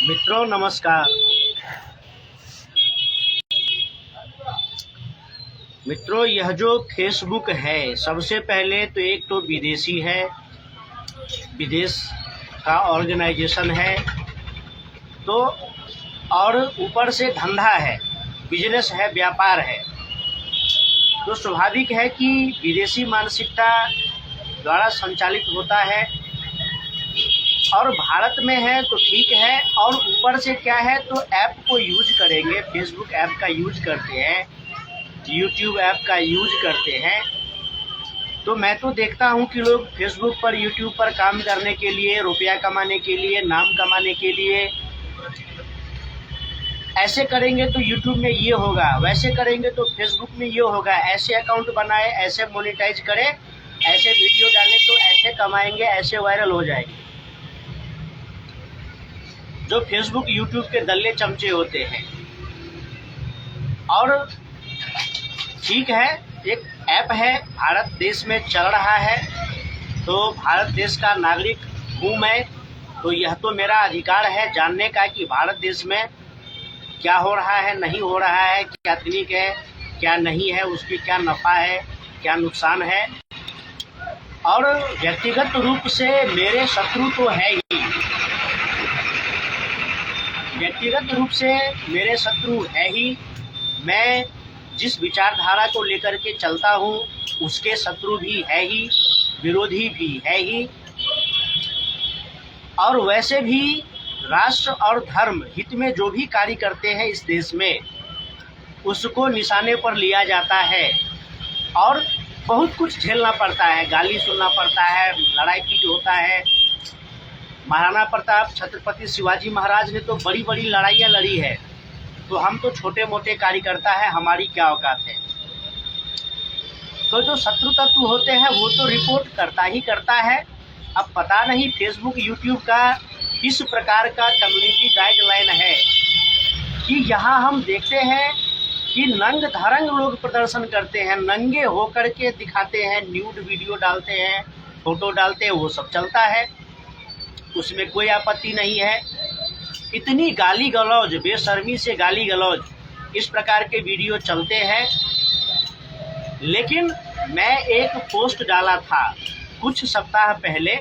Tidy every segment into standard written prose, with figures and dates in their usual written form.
मित्रों नमस्कार। मित्रों, यह जो फेसबुक है, सबसे पहले तो एक तो विदेशी है, विदेश का ऑर्गेनाइजेशन है, तो और ऊपर से धंधा है, बिजनेस है, व्यापार है। तो स्वाभाविक है कि विदेशी मानसिकता द्वारा संचालित होता है और भारत में है तो ठीक है। और ऊपर से क्या है, तो ऐप को यूज करेंगे, फेसबुक ऐप का यूज करते हैं, यूट्यूब ऐप का यूज करते हैं। तो मैं तो देखता हूं कि लोग फेसबुक पर, यूट्यूब पर काम करने के लिए, रुपया कमाने के लिए, नाम कमाने के लिए, ऐसे करेंगे तो यूट्यूब में ये होगा, वैसे करेंगे तो फेसबुक में ये होगा, ऐसे अकाउंट बनाए, ऐसे मोनेटाइज करें, ऐसे वीडियो डालें तो ऐसे कमाएंगे, ऐसे वायरल हो जाएंगे। जो फेसबुक यूट्यूब के दल्ले चमचे होते हैं। और ठीक है, एक ऐप है, भारत देश में चल रहा है, तो भारत देश का नागरिक हूँ मैं, तो यह तो मेरा अधिकार है जानने का कि भारत देश में क्या हो रहा है, नहीं हो रहा है, क्या तकनीक है, क्या नहीं है, उसकी क्या नफ़ा है, क्या नुकसान है। और व्यक्तिगत रूप से मेरे शत्रु तो है ही, व्यक्तिगत रूप से मेरे शत्रु है ही। मैं जिस विचारधारा को लेकर के चलता हूँ उसके शत्रु भी है ही, विरोधी भी है ही। और वैसे भी राष्ट्र और धर्म हित में जो भी कार्य करते हैं इस देश में, उसको निशाने पर लिया जाता है और बहुत कुछ झेलना पड़ता है, गाली सुनना पड़ता है, लड़ाई पीट होता है। महाराणा प्रताप, छत्रपति शिवाजी महाराज ने तो बड़ी बड़ी लड़ाइयाँ लड़ी है, तो हम तो छोटे मोटे कार्यकर्ता है, हमारी क्या औकात है। तो जो शत्रु तत्व होते हैं वो तो रिपोर्ट करता ही करता है। अब पता नहीं फेसबुक यूट्यूब का किस प्रकार का कम्युनिटी गाइडलाइन है कि यहाँ हम देखते हैं कि नंग धरंग लोग प्रदर्शन करते हैं, नंगे होकर के दिखाते हैं, न्यूड वीडियो डालते हैं, फोटो डालते हैं, वो सब चलता है, उसमें कोई आपत्ति नहीं है। इतनी गाली गलौज, बेशर्मी से गाली गलौज, इस प्रकार के वीडियो चलते हैं। लेकिन मैं एक पोस्ट डाला था कुछ सप्ताह पहले,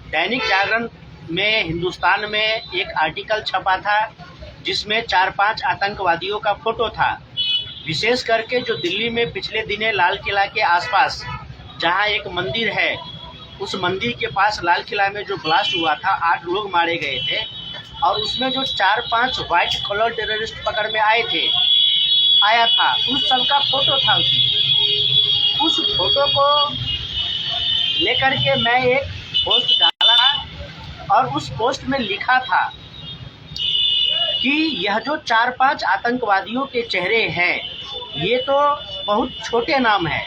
दैनिक जागरण में, हिंदुस्तान में एक आर्टिकल छपा था जिसमें 4-5 आतंकवादियों का फोटो था। विशेष करके जो दिल्ली में पिछले दिने लाल किला के आसपास जहां एक मंदिर है, उस मंदिर के पास लाल किला में जो ब्लास्ट हुआ था, 8 लोग मारे गए थे, और उसमें जो 4-5 व्हाइट कलर टेररिस्ट पकड़ में आया था, उस सब का फोटो था। उस फोटो को लेकर के मैं एक पोस्ट डाला और उस पोस्ट में लिखा था कि यह जो 4-5 आतंकवादियों के चेहरे हैं, ये तो बहुत छोटे नाम है,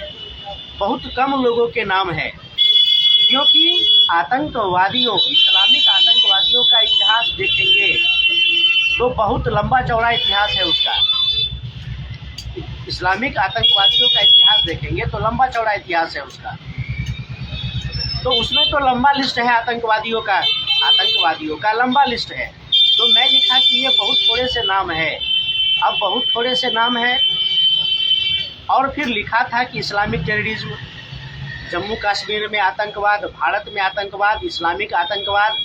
बहुत कम लोगों के नाम है। क्योंकि आतंकवादियों, इस्लामिक आतंकवादियों का इतिहास देखेंगे तो बहुत लंबा चौड़ा इतिहास है उसका। इस्लामिक आतंकवादियों का इतिहास देखेंगे तो लंबा चौड़ा इतिहास है उसका। तो उसमें तो लंबा लिस्ट है आतंकवादियों का लंबा लिस्ट है। तो मैं लिखा कि ये बहुत थोड़े से नाम है। अब बहुत थोड़े से नाम है। और फिर लिखा था कि इस्लामिक टेररिज्म, जम्मू कश्मीर में आतंकवाद, भारत में आतंकवाद, इस्लामिक आतंकवाद।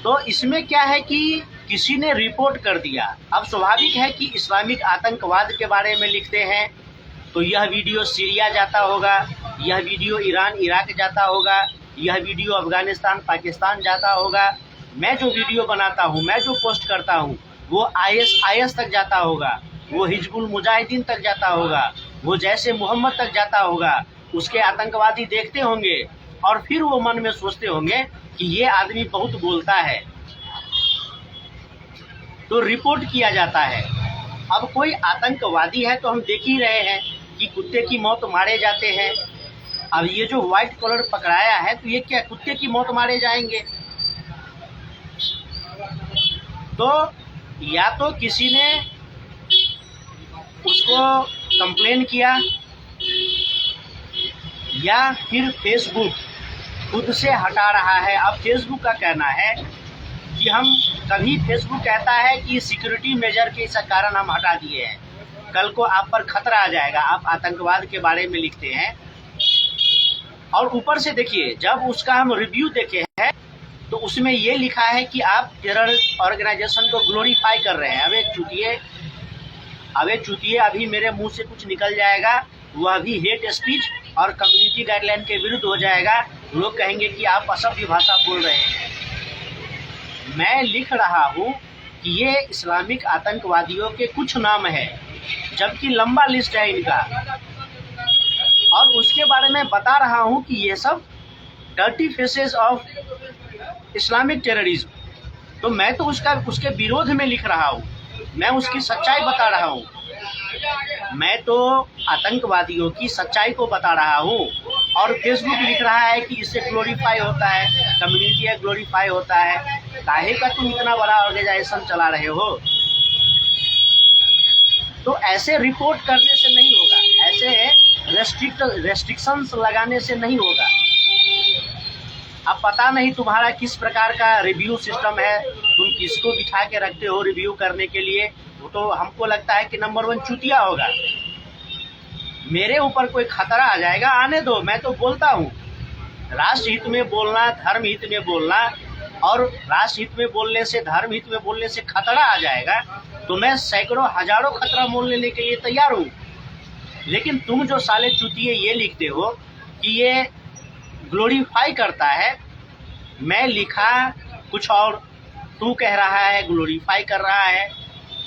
तो इसमें क्या है कि किसी ने रिपोर्ट कर दिया। अब स्वाभाविक है कि इस्लामिक आतंकवाद के बारे में लिखते हैं तो यह वीडियो सीरिया जाता होगा, यह वीडियो ईरान इराक जाता होगा, यह वीडियो अफगानिस्तान पाकिस्तान जाता होगा। मैं जो वीडियो बनाता हूँ, मैं जो पोस्ट करता हूँ, वो IS तक जाता होगा, वो हिजबुल मुजाहिदीन तक जाता होगा, वो जैसे मोहम्मद तक जाता होगा। उसके आतंकवादी देखते होंगे और फिर वो मन में सोचते होंगे कि ये आदमी बहुत बोलता है, तो रिपोर्ट किया जाता है। अब कोई आतंकवादी है तो हम देख ही रहे हैं कि कुत्ते की मौत मारे जाते हैं। अब ये जो व्हाइट कलर पकड़ाया है, तो ये क्या कुत्ते की मौत मारे जाएंगे? तो या तो किसी ने उसको कंप्लेन किया, या फिर फेसबुक खुद से हटा रहा है। अब फेसबुक का कहना है कि हम कभी फेसबुक कहता है कि सिक्योरिटी मेजर के इस कारण हम हटा दिए हैं, कल को आप पर खतरा आ जाएगा, आप आतंकवाद के बारे में लिखते हैं। और ऊपर से देखिए, जब उसका हम रिव्यू देखे हैं तो उसमें ये लिखा है कि आप टेरर ऑर्गेनाइजेशन को ग्लोरीफाई कर रहे हैं। अबे चूतिए, अभी मेरे मुंह से कुछ निकल जाएगा, वह भी हेट स्पीच और कम्युनिटी गाइडलाइन के विरुद्ध हो जाएगा। लोग कहेंगे कि आप असभ्य भाषा बोल रहे हैं। मैं लिख रहा हूँ कि ये इस्लामिक आतंकवादियों के कुछ नाम है, जबकि लंबा लिस्ट है इनका, और उसके बारे में बता रहा हूँ कि ये सब dirty faces of Islamic terrorism. तो मैं तो उसके विरोध में लिख रहा हूँ, मैं उसकी सच्चाई बता रहा हूँ, मैं तो आतंकवादियों की सच्चाई को बता रहा हूँ। और फेसबुक लिख रहा है कि इससे ग्लोरीफाई होता है, कम्युनिटी है ग्लोरीफाई होता है। काहे का तुम इतना बड़ा ऑर्गेनाइजेशन चला रहे हो? तो ऐसे रिपोर्ट करने से नहीं होगा, ऐसे रेस्ट्रिक्शंस लगाने से नहीं होगा। अब पता नहीं तुम्हारा किस प्रकार का रिव्यू सिस्टम है, तुम किसको बिठा के रखते हो रिव्यू करने के लिए। वो तो हमको लगता है कि नंबर 1 चूतिया होगा। मेरे ऊपर कोई खतरा आ जाएगा, आने दो, मैं तो बोलता हूँ। राष्ट्र हित में बोलना, धर्म हित में बोलना, और राष्ट्र हित में बोलने से, धर्म हित में बोलने से खतरा आ जाएगा तो मैं सैकड़ों हजारों खतरा मोल लेने के लिए तैयार हूँ। लेकिन तुम जो साले चूतिए ये लिखते हो कि ये ग्लोरीफाई करता है, मैं लिखा कुछ और, तू कह रहा है ग्लोरीफाई कर रहा है।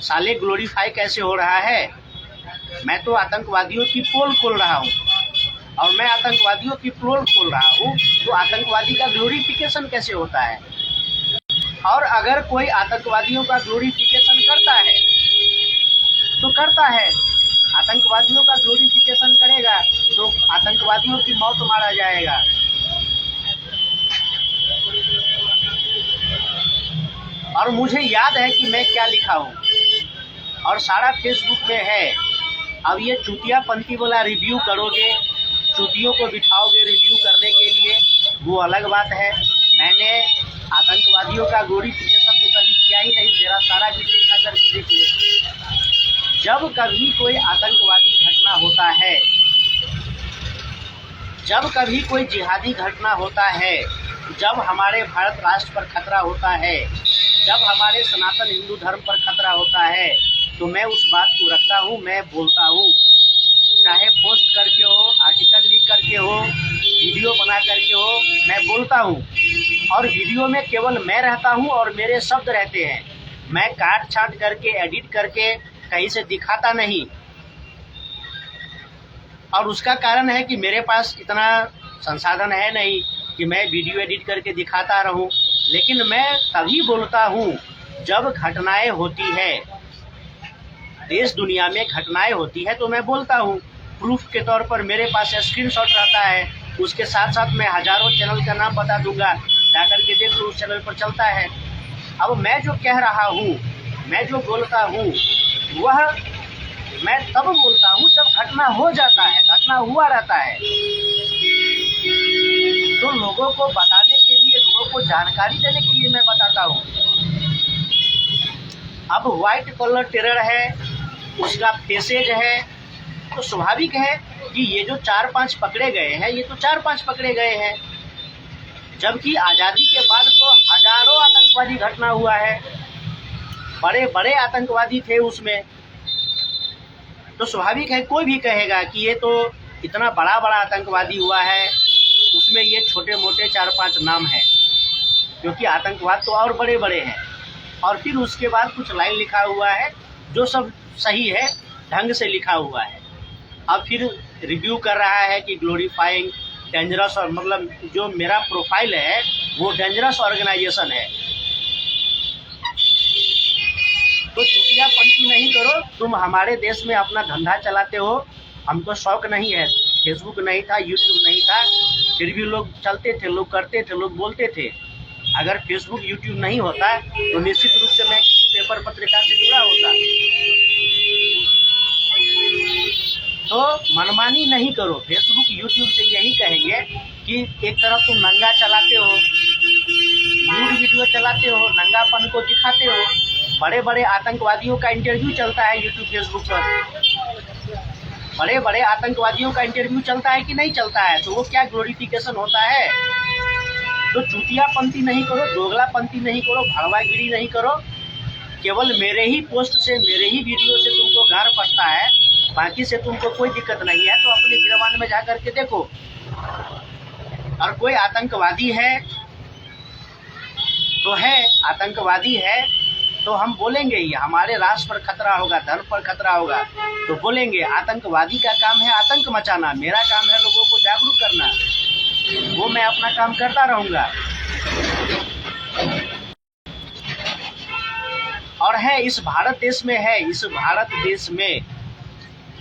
साले ग्लोरीफाई कैसे हो रहा है? मैं तो आतंकवादियों की पोल खोल रहा हूँ, और मैं आतंकवादियों की पोल खोल रहा हूँ तो आतंकवादी का ग्लोरीफिकेशन कैसे होता है? और अगर कोई आतंकवादियों का ग्लोरीफिकेशन करता है तो करता है, आतंकवादियों का ग्लोरीफिकेशन करेगा तो आतंकवादियों की मौत मारा जाएगा। और मुझे याद है कि मैं क्या लिखा हूँ, और सारा फेसबुक में है। अब ये चूतियापंथी वाला रिव्यू करोगे, चूतियों को बिठाओगे रिव्यू करने के लिए, वो अलग बात है। मैंने आतंकवादियों का ग्लोरीफिकेशन तो कभी किया ही नहीं, मेरा सारा वीडियो उठा करके देख लो। जब कभी कोई आतंकवादी घटना होता है, जब कभी कोई जिहादी घटना होता है, जब हमारे भारत राष्ट्र पर खतरा होता है, जब हमारे सनातन हिंदू धर्म पर खतरा होता है, तो मैं उस बात को रखता हूँ, मैं बोलता हूँ। चाहे पोस्ट करके हो, आर्टिकल लिख करके हो, वीडियो बना करके हो, मैं बोलता हूँ। और वीडियो में केवल मैं रहता हूँ और मेरे शब्द रहते हैं। मैं काट छाट करके, एडिट करके कहीं से दिखाता नहीं। और उसका कारण है कि मेरे पास इतना संसाधन है नहीं कि मैं वीडियो एडिट करके दिखाता रहूं। लेकिन मैं तभी बोलता हूं जब घटनाएं होती है, देश दुनिया में घटनाएं होती है तो मैं बोलता हूं। प्रूफ के तौर पर मेरे पास स्क्रीनशॉट रहता है, उसके साथ साथ मैं हजारों चैनल का नाम बता दूंगा, जाकर के देख लो, उस चैनल पर चलता है। अब मैं जो कह रहा हूँ, मैं जो बोलता हूँ, वह मैं तब बोलता हूँ जब घटना हो जाता है, घटना हुआ रहता है, तो लोगों को बताने के लिए, लोगों को जानकारी देने के लिए मैं बताता हूँ। अब व्हाइट कॉलर टेरर है, उसका फेसेज है, तो स्वाभाविक है कि ये जो 4-5 पकड़े गए हैं, ये तो 4-5 पकड़े गए हैं, जबकि आज़ादी के बाद तो हजारों आतंकवादी घटना हुआ है, बड़े बड़े आतंकवादी थे उसमें। तो स्वाभाविक है कोई भी कहेगा कि ये तो इतना बड़ा बड़ा आतंकवादी हुआ है, उसमें ये छोटे मोटे 4-5 नाम हैं, क्योंकि आतंकवाद तो और बड़े बड़े हैं। और फिर उसके बाद कुछ लाइन लिखा हुआ है जो सब सही है, ढंग से लिखा हुआ है। अब फिर रिव्यू कर रहा है कि ग्लोरीफाइंग डेंजरस, और मतलब जो मेरा प्रोफाइल है वो डेंजरस ऑर्गेनाइजेशन है। तो चूतियापंथी नहीं करो, तुम हमारे देश में अपना धंधा चलाते हो, हमको शौक नहीं है। फेसबुक नहीं था, यूट्यूब नहीं था, फिर भी लोग चलते थे, लोग करते थे, लोग बोलते थे। अगर फेसबुक यूट्यूब नहीं होता तो निश्चित रूप से मैं किसी पेपर पत्रिका से जुड़ा होता। तो मनमानी नहीं करो। फेसबुक यूट्यूब से यही कहेंगे कि एक तरफ तुम नंगा चलाते हो, न्यूड वीडियो चलाते हो, नंगापन को दिखाते हो, बड़े बड़े आतंकवादियों का इंटरव्यू चलता है यूट्यूब फेसबुक पर, बड़े बड़े आतंकवादियों का इंटरव्यू चलता है कि नहीं चलता है, तो वो क्या ग्लोरिफिकेशन होता है। तो चूतियापंती नहीं करो, दोगलापंती नहीं करो, भड़वागिरी नहीं करो। केवल मेरे ही पोस्ट से, मेरे ही वीडियो से तुमको गार पड़ता है, बाकी से तुमको कोई दिक्कत नहीं है। तो अपने गिरवान में जा करके देखो, और कोई आतंकवादी है तो है, आतंकवादी है तो हम बोलेंगे ही, हमारे राष्ट्र पर खतरा होगा, धर्म पर खतरा होगा तो बोलेंगे। आतंकवादी का काम है आतंक मचाना, मेरा काम है लोगों को जागरूक करना, वो मैं अपना काम करता रहूँगा। और है इस भारत देश में, है इस भारत देश में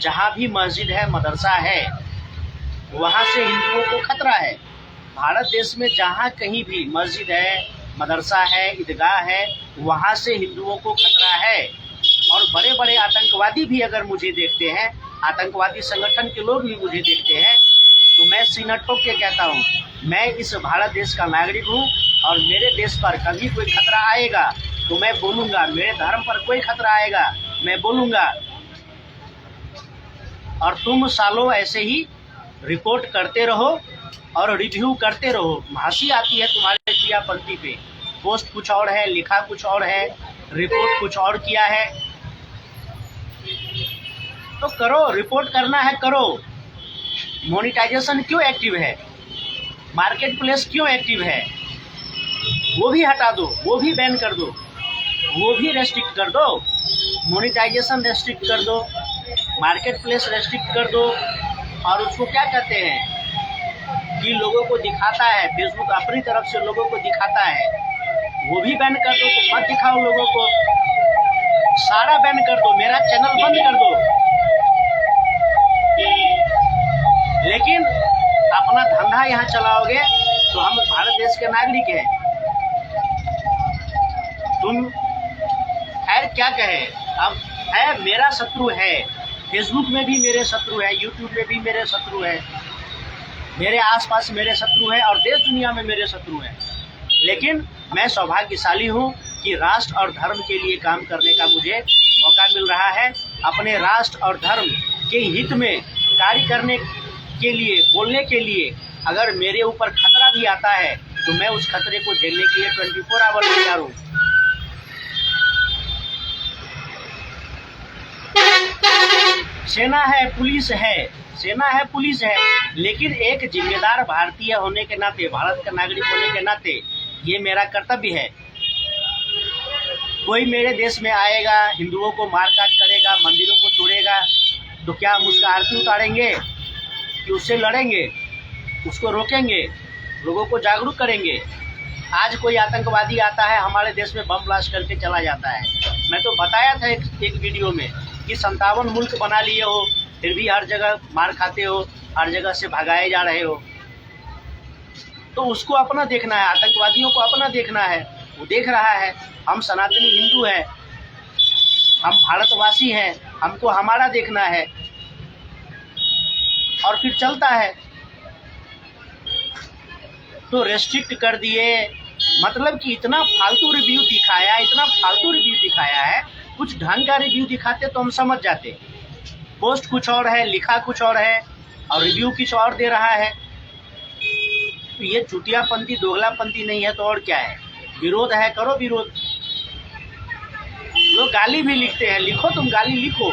जहाँ भी मस्जिद है, मदरसा है, वहाँ से हिंदुओं को खतरा है। भारत देश में जहाँ कहीं भी मस्जिद है, मदरसा है, ईदगाह है, वहाँ से हिंदुओं को खतरा है। और बड़े बड़े आतंकवादी भी अगर मुझे देखते हैं, आतंकवादी संगठन के लोग भी मुझे देखते हैं, तो मैं सीना ठोक के कहता हूँ, मैं इस भारत देश का नागरिक हूँ और मेरे देश पर कभी कोई खतरा आएगा तो मैं बोलूँगा, मेरे धर्म पर कोई खतरा आएगा मैं बोलूँगा। और तुम सालों ऐसे ही रिपोर्ट करते रहो और रिव्यू करते रहो। हंसी आती है तुम्हारे चूतियापंती पे, पोस्ट कुछ और है, लिखा कुछ और है, रिपोर्ट कुछ और किया है। तो करो, रिपोर्ट करना है करो। मोनेटाइजेशन क्यों एक्टिव है, मार्केट प्लेस क्यों एक्टिव है, वो भी हटा दो, वो भी बैन कर दो, वो भी रेस्ट्रिक्ट कर दो। मोनेटाइजेशन रेस्ट्रिक्ट कर दो, मार्केट प्लेस रेस्ट्रिक्ट कर दो। और उसको क्या कहते हैं कि लोगों को दिखाता है, फेसबुक अपनी तरफ से लोगों को दिखाता है, वो भी बैन कर दो। तो मत दिखाओ लोगों को, सारा बैन कर दो, मेरा चैनल बंद कर दो, लेकिन अपना धंधा यहाँ चलाओगे तो हम भारत देश के नागरिक हैं। तुम खैर क्या कहे, अब है मेरा शत्रु है, फेसबुक में भी मेरे शत्रु है, यूट्यूब में भी मेरे शत्रु है, मेरे आसपास मेरे शत्रु है और देश दुनिया में मेरे शत्रु हैं। लेकिन मैं सौभाग्यशाली हूँ कि राष्ट्र और धर्म के लिए काम करने का मुझे मौका मिल रहा है। अपने राष्ट्र और धर्म के हित में कार्य करने के लिए, बोलने के लिए अगर मेरे ऊपर खतरा भी आता है तो मैं उस खतरे को झेलने के लिए 24 आवर तैयार हूँ। सेना है, पुलिस है, सेना है, पुलिस है, लेकिन एक जिम्मेदार भारतीय होने के नाते, भारत का नागरिक होने के नाते ये मेरा कर्तव्य है। कोई मेरे देश में आएगा, हिंदुओं को मारकाट करेगा, मंदिरों को तोड़ेगा, तो क्या हम उसका आरती उतारेंगे कि उससे लड़ेंगे, उसको रोकेंगे, लोगों को जागरूक करेंगे। आज कोई आतंकवादी आता है हमारे देश में, बम ब्लास्ट करके चला जाता है। मैं तो बताया था एक वीडियो में कि 57 मुल्क बना लिए हो, फिर भी हर जगह मार खाते हो, हर जगह से भगाए जा रहे हो। तो उसको अपना देखना है, आतंकवादियों को अपना देखना है, वो देख रहा है। हम सनातनी हिंदू हैं, हम भारतवासी हैं, हमको हमारा देखना है और फिर चलता है। तो रेस्ट्रिक्ट कर दिए, मतलब कि इतना फालतू रिव्यू दिखाया, इतना फालतू रिव्यू दिखाया है। कुछ ढंग का रिव्यू दिखाते तो हम समझ जाते। पोस्ट कुछ और है, लिखा कुछ और है और रिव्यू कुछ और दे रहा है। तो ये चूतियापंती, दोगलापंती नहीं है तो और क्या है। विरोध है, करो विरोध। लोग गाली भी लिखते हैं, लिखो, तुम गाली लिखो।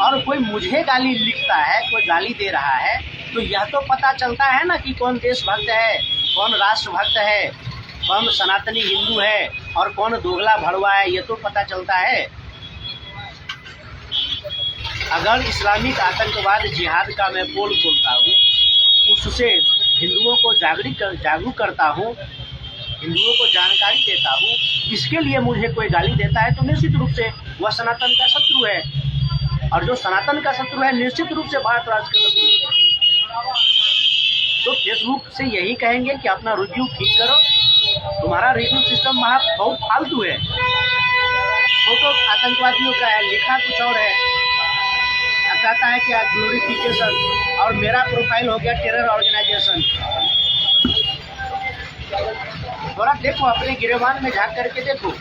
और कोई मुझे गाली लिखता है, कोई गाली दे रहा है, तो यह तो पता चलता है ना कि कौन देशभक्त है, कौन राष्ट्रभक्त है, कौन सनातनी हिंदू है और कौन दोगला भड़वा है, ये तो पता चलता है। अगर इस्लामिक आतंकवाद जिहाद का मैं पोल खोलता हूँ, उससे हिंदुओं को जागरूक करता हूँ, हिंदुओं को जानकारी देता हूँ, इसके लिए मुझे कोई गाली देता है तो निश्चित रूप से वह सनातन का शत्रु है। और जो सनातन का शत्रु है निश्चित रूप से भारत राष्ट्र का शत्रु है। तो फेसबुक से यही कहेंगे कि अपना रिव्यू ठीक करो। तुम्हारा रिव्यू सिस्टम बहुत फालतू है। फोटो आतंकवादियों का है, लिखा कुछ और है, कहता है कि ग्लोरिफिकेशन, और मेरा प्रोफाइल हो गया टेरर ऑर्गेनाइजेशन। थोड़ा देखो, अपने गिरेबान में झांक करके देखो।